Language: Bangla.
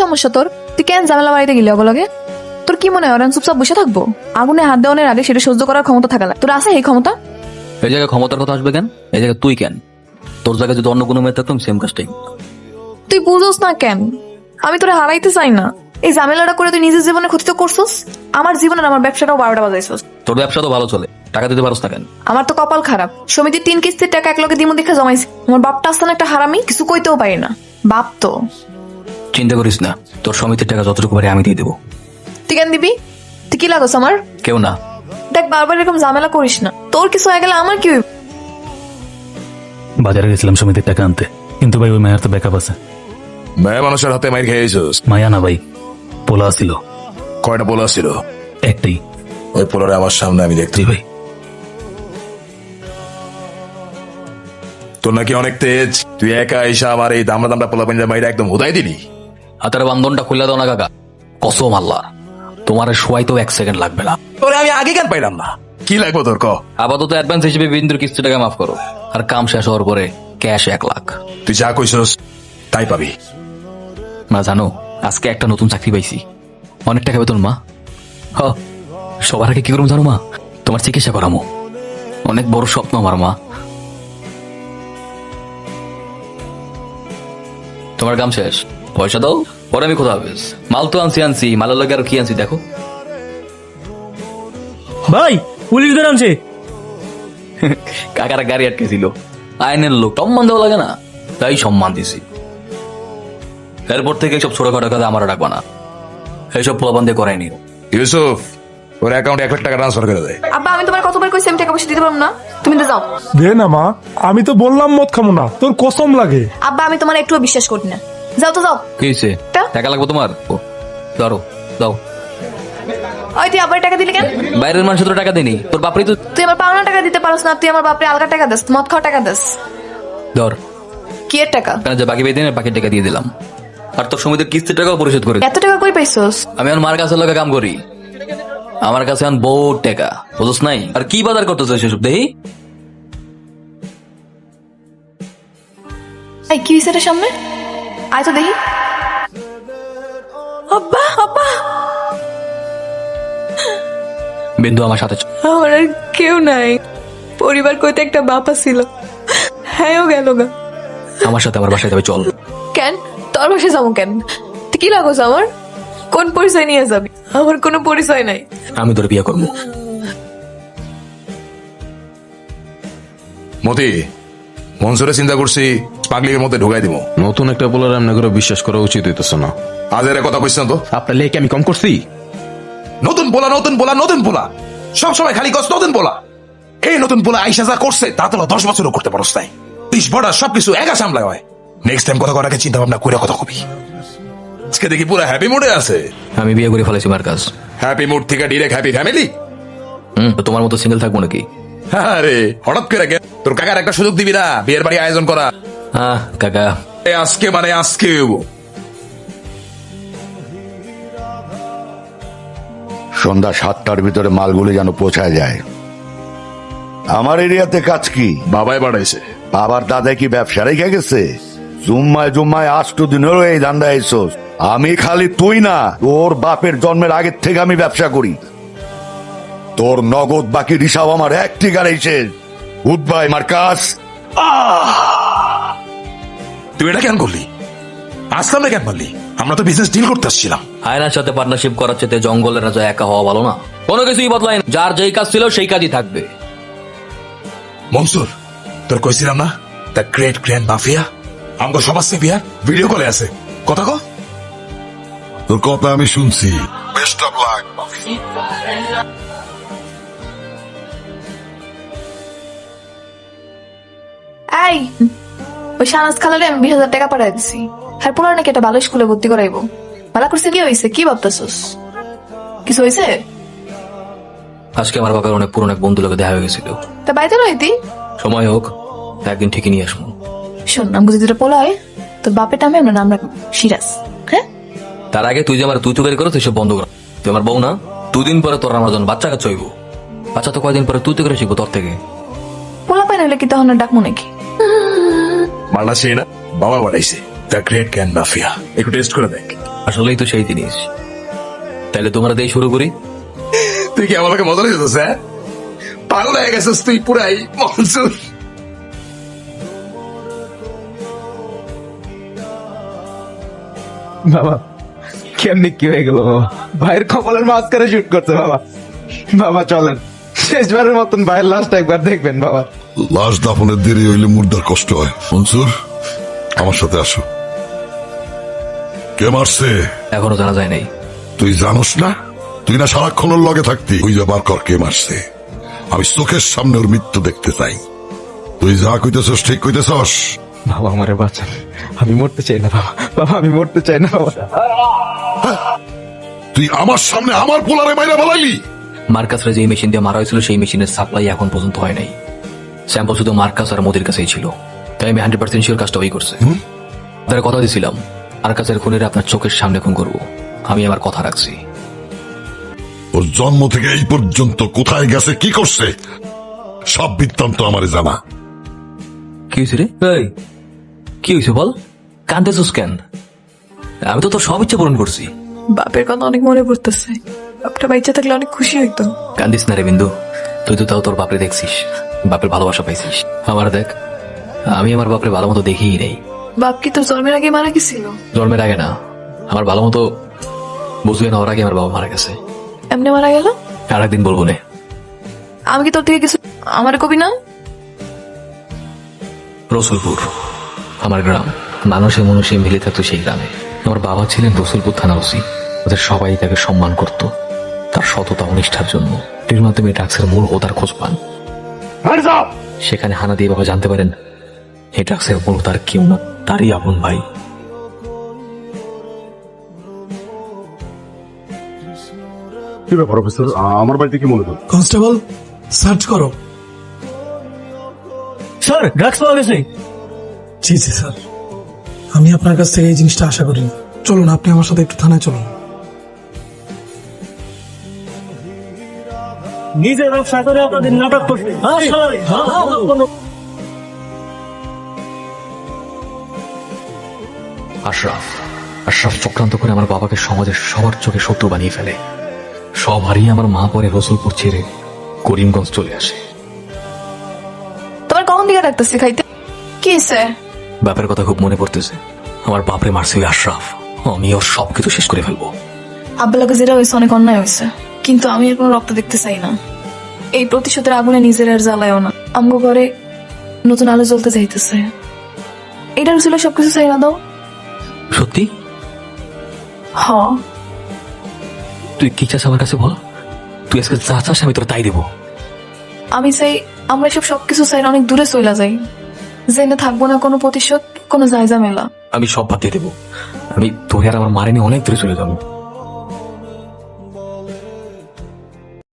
সমস্যা তোর? তুই কেন ঝামেলা বাড়িতে গেলি অবলগে? তোর কি মনে হয় ওরা চুপচাপ বসে থাকবো? আগুনে হাত দেওয়ানোর আগে সেটা সহ্য করার ক্ষমতা থাকা লাগে। তোর আছে এই ক্ষমতা? এই জায়গায় ক্ষমতার কথা আসবে কেন? এই জায়গায় তুই কেন? তোর জায়গায় যদি অন্য কোনো মেয়ে থাকতাম সেম কাজটাই। তুই বুঝোস না কেন? আমি তোরা হারাইতে চাই না। এই ঝামেলাটা করে তুই নিজের জীবনে ক্ষতি তো করছিস, আমার জীবনের আমার ব্যবসাটাও 12টা বাজাইছিস। তোর ব্যবসা তো ভালো চলে, টাকা দিতে পারস না কেন? আমার তো কপাল খারাপ, সমিতির 3 কিস্তির টাকা একলগে দিমু দেখে জমাইছি। আমার বাপটা আসতে একটা হারামি, কিছু কইতেও পারি না। বাপ তো চিন্তা করিস না, তোর সমিতির টাকা যতটুকু পারি আমি দিয়ে দেবো। তুই কেন দিবি? তুই কি লাগোস আমার? কেউ না। দেখ বারবার এরকম ঝামেলা করিস না, তোর কিছু হয়ে গেলে আমার কি হইব? বাজারে গেছিলাম সমিতির টাকা আনতে, কিন্তু ভাই ওই মায়ের তো ব্যাকআপ আছে। মেয়ে মানুষের হাতে মাইর খেয়েছিস? মায়া না ভাই, পোলা ছিল। কয়টা পোলা ছিল? একটাই। ওই পোলারে আমার সামনে আমি দেখছি। জি ভাই। তোর নাকি অনেক তেজ, তুই একা এসে আমার এই দামড়া দামড়া পোলা পাঞ্জা মাইরা একদম হুদাই দিলি। হাতের বান্ধনটা খুলে দাও না কাকা, কসম আল্লাহ তোমার শোয়াই তো 1 সেকেন্ড লাগবে না। তোরে আমি আগে কেন পাইলাম না? কি লাগবো তোর ক? আপাতত অ্যাডভান্স হিসেবে বিন্দুর কিস্তি টাকা মাফ করো, আর কাম শেষ হওয়ার পরে ক্যাশ 1 লাখ। তুই যা কইছস তাই পাবি। মা জানো, আজকে একটা নতুন চাকরি পাইছি, অনেক টাকা বেতন মা। হ, সবার আগে কি করবো জানো মা? তোমার চিকিৎসা করামো, অনেক বড় স্বপ্ন আমার মা। তোমার কাম শেষ, পয়সা দাও, পরে আমি কোথাও হাফেজ। মাল তো আনছি, মালের লগে আর কি আনছি দেখো। ভাই পুলিশ ধরে আনছে। কাকারা গাড়ি আটকেছিল, আইনের লোক, সম্মান দেওয়া লাগে না, তাই সম্মান দিছি। এরপর থেকে সব ছোটখাটো কাজে আমার ডাকবা না, এইসব প্রবন্ধে দিয়ে করাইনি। ইউসুফ, ওর অ্যাকাউন্টে 1 লাখ টাকা ট্রান্সফার করে দেয়। আব্বা আমি তোমার কতবার কইছি আমি টাকা পয়সা দিতে পারবো না, তুমি তো যাও। দে না মা, আমি তো বললাম মদ খামো না, তোর কসম লাগে। আব্বা আমি তোমার একটুও বিশ্বাস করি না, যাও তো যাও। কি হয়েছে? তা? টাকা লাগবে তোমার? ও ধরো, দাও। ওই তুই আবার টাকা দিলি কেন? বাইরের মানুষ তো টাকা দেনি, তোর বাপরি তো। তুই আমার পাওনা টাকা দিতে পারস না, তুই আমার বাপরে আলগা টাকা দিস, মদ খাওয়া টাকা দিস। ধর, কি এর টাকা? কেন যে বাকি বেদিনে বাকি টাকা দিয়ে দিলাম, আর তোর সমিতির কিস্তির টাকাও পরিশোধ করে। এত টাকা কই পাইছস? আমি আমার মার কাছে লাগে কাম করি, আমার কাছে এখন বহুত টাকা, বুঝছ নাই? আর কি বাজার করতেছে সেসব দেখি। এই কি হইছে রে সামনে? আয় তো দেখি। আব্বা আব্বা, বিন্দু আমার সাথে চল। আমার আর কেউ নাই, পরিবার কইতে একটা বাপা ছিল, হ্যাঁও গেল গা। আমার সাথে আমার বাসায় যাবে, চল। কেন তোর বাসায় যাবো কেন? তুই কি লাগোস আমার? কোন পরিচয় নিয়ে যাবি? আমার কোনো পরিচয় নাই। আমি তোর বিয়ে করবো। মতি, মনসুরে চিন্তা করছি পাগলির মধ্যে ঢুকাই দিব। নতুন একটা পোলার এমনি করে বিশ্বাস করা উচিত হইতেছে না। আজ এর কথা কইছ না তো? আপনার লেকে আমি কম করছি? নতুন পোলা নতুন পোলা নতুন পোলা, সব সময় খালি কস নতুন পোলা। এই নতুন পোলা আইসা যা করছে তা তো 10 বছরও করতে পারস নাই। 30 বড়া সবকিছু একা সামলায় হয়। নেক্সট টাইম কথা করার আগে চিন্তা ভাবনা করে কথা কবি। আজকে দেখি পুরো হ্যাপি মুডে আছে। আমি বিয়ে করে ফেলেছি মার কাজ। হ্যাপি মুড থেকে ডিরেক্ট হ্যাপি ফ্যামিলি। তো তোমার মতো সিঙ্গেল থাকবো নাকি? আরে হঠাৎ করে তোর কাকার একটা সুযোগ দিবি না বিয়ের বাড়ি আয়োজন করা? হ্যাঁ কাকা, আজকে মানে আজকে সন্ধ্যা 7টার ভিতরে মালগুলি যেন পৌঁছায় যায়। আমার এরিয়াতে কাজ কি? বাবাই বাড়াইছে। বাবার দাদা কি ব্যবসা রেখে গেছে? জুম্মায় জুম্মায় 8 দিনেরও এই ধান্দা এসোস। আমি খালি তুই না, তোর বাপের জন্মের আগের থেকে আমি ব্যবসা করি। তোর নগদ বাকি হিসাব আমার এক ঠিকার শেষ। Good bye Marcus. তুই এটা কেন করলি? আসলাম না কেন বললি? আমরা তো বিজনেস ডিল করতে আসছিলাম। আয়নার সাথে পার্টনারশিপ করার চেয়ে জঙ্গলের রাজা একা হওয়া ভালো না। কোনো কিছুই বদলায় না, যার যেই কাজ ছিল সেই কাজই থাকবে। মনসুর, তোর কইছিলাম না দ্য গ্রেট গ্র্যান্ড মাফিয়া আমগো সমাজ সেভিয়া ভিডিও কলে আছে, কথা কো। তোর কথা আমি শুনছি। Best of luck. এই ওই শাহনাজ খালারে আমি 20,000 টাকা পাঠাই দিছি, হ্যাঁ পুরো নাকি একটা ভালো স্কুলে ভর্তি করাইবো। ভালো করছে, কি হয়েছে? কি ভাবতেছস? কিছু হয়েছে? আজকে আমার বাবার অনেক পুরনো এক বন্ধু লোকে দেখা হয়ে গেছিল। তা বাইতে রইতি, সময় হোক একদিন ঠিকই নিয়ে আসবো। শোন নাম বুঝি দুটো পোলা হয়, তোর বাপের নামে আমরা নাম রাখবো সিরাজ। হ্যাঁ, তার আগে তুই যে আমার তুই তুকারি করো, তুই সব বন্ধ কর। তুই আমার বউ না, 2 দিন পরে তোর আমার জন্য বাচ্চা কাচ্চা হইব। বাচ্চা তো কয়দিন পরে তুই তুকারি শিখবো তোর থেকে। পোলা পাই নাহলে কি তখন আর ডাকবো নাকি? মাল্লা সেই না বাবা বাড়াইছে দ্য গ্রেট গ্র্যান্ড মাফিয়া, একটু টেস্ট করে দেখ। আসলেই তো সেই জিনিস। তাহলে তোমরা দিয়ে শুরু করি। তুই কি আমাকে মজা লেগেছিস, হ্যাঁ? পাগল হয়ে গেছিস তুই পুরাই মনসুর। বাবা কেমনি কি হয়ে গেল বাবা? ভাইয়ের কপালের মাঝখানে শুট করছে বাবা। বাবা চলেন, শেষবারের মতন ভাইয়ের লাস্ট একবার দেখবেন বাবা। লাশ দাফনের দেরি হইলে মুর্দার কষ্ট হয়। মনসুর, আমার সাথে আসো। কে মারছে এখনো জানা যায় নাই। তুই জানোস না? তুই না সারাক্ষণ ওর লগে থাকতি। তুই যা বার কর কে মারছে। আমি চোখের সামনে ওর মৃত্যু দেখতে চাই। তুই যা কইতেছস ঠিক কইতেছস। বাবা আমারে বাঁচান, আমি মরতে চাই না বাবা। বাবা আমি মরতে চাই না বাবা। তুই আমার সামনে আমার পোলারে মাইরা বলাইলি। মার্কাসরা যে মেশিন দিয়ে মারা হয়েছিল সেই মেশিনের সাপ্লাই এখন পর্যন্ত হয় নাই। স্যাম্পল শুধু মার্কাস আর মোদির কাছেই ছিল। তাই আমি 100% শিওর কাজটা ওই করছে। তার কথা দিয়েছিলাম মার্কাসের খুনের আপনার চোখের সামনে খুন করবো। আমি আমার কথা রাখছি। ওর জন্ম থেকে এই পর্যন্ত কোথায় গেছে, কি করছে, সব বৃত্তান্ত আমারে জানা। কি হয়েছে রে? এই, কি হয়েছে বল? কান্দেছিস কেন? আমি তো তোর সব ইচ্ছা পূরণ করছি। বাপের কথা অনেক মনে পড়তেছে। বাপটা বাচ্চা থাকলে অনেক খুশি হইতো। কান্দিস না রে বিন্দু, তুই তো তাও তোর বাপরে দেখছিস, বাপের ভালোবাসা পাইছিস। আমার দেখ, আমি আমার বাপরে ভালো মতো দেখিই নেই। বাপ কি তোর জন্মের আগে মারা গেছিল? জন্মের আগে না, আমার ভালো মতো বুঝবে না ওর আগে আমার বাবা মারা গেছে। এমনি মারা গেল? আর একদিন বলবো নে। আমি কি তোর থেকে কিছু আমার কবি না? রসুলপুর আমার গ্রাম, মানুষে মনুষে মিলে থাকতো সেই গ্রামে। আমার বাবা ছিলেন রসুলপুর থানা ওসি। ওদের সবাই তাকে সম্মান করত তার সততা ও নিষ্ঠার জন্য। এর মাধ্যমে ড্রাগসের মূল হোতার খোঁজ পান। সেখানে হানা দিয়ে বাবা জানতে পারেন এই ড্রাগসের মূল হোতার কেউ না, তারই আপন ভাই। কি ব্যাপার অফিসার, আমার বাড়িতে কি মনে করেন? কনস্টেবল, সার্চ করো। স্যার ড্রাগস পাওয়া গেছে। জি জি স্যার, আমি আপনার কাছ থেকে এই জিনিসটা আশা করিনি। চলুন আপনি আমার সাথে একটু থানায় চলুন। নিজের ব্যবসা করে আপনাদের নাটক করছে। আশরাফ আশরাফ চক্রান্ত করে আমার বাবাকে সমাজের সবার চোখে শত্রু বানিয়ে ফেলে। সব হারিয়ে আমার মা পরে রসুলপুর ছেড়ে করিমগঞ্জ চলে আসে। তোমার কখন দিকে ডাকতেছি খাইতে? কি হয়েছে? বাপের কথা খুব মনে পড়তেছে। আমার বাপরে মারছে ওই আশরাফ। আমি ওর সবকিছু শেষ করে ফেলবো। আব্বালাকে যেটা হয়েছে অনেক অন্যায় হয়েছে, কিন্তু আমি আর কোনো রক্ত দেখতে চাই না। এই প্রতিশোধের আগুনে নিজের আর জ্বালায়ও না। আমগো ঘরে নতুন আলো জ্বলতে চাইতেছে। এটার ছিল সবকিছু চাই না দাও। সত্যি? হ, তুই কি চাস আমার কাছে বল। তুই আজকে যা চাস আমি তোর তাই দেবো। আমি চাই আমরা এসব সবকিছু চাই অনেক দূরে চলে যাই, জেনে থাকবো না কোনো প্রতিশোধ, কোনো জায়গা মেলা। আমি সব বাদ দিয়ে দেবো। আমি তোর আর আমার মারে নিয়ে অনেক দূরে চলে যাবো।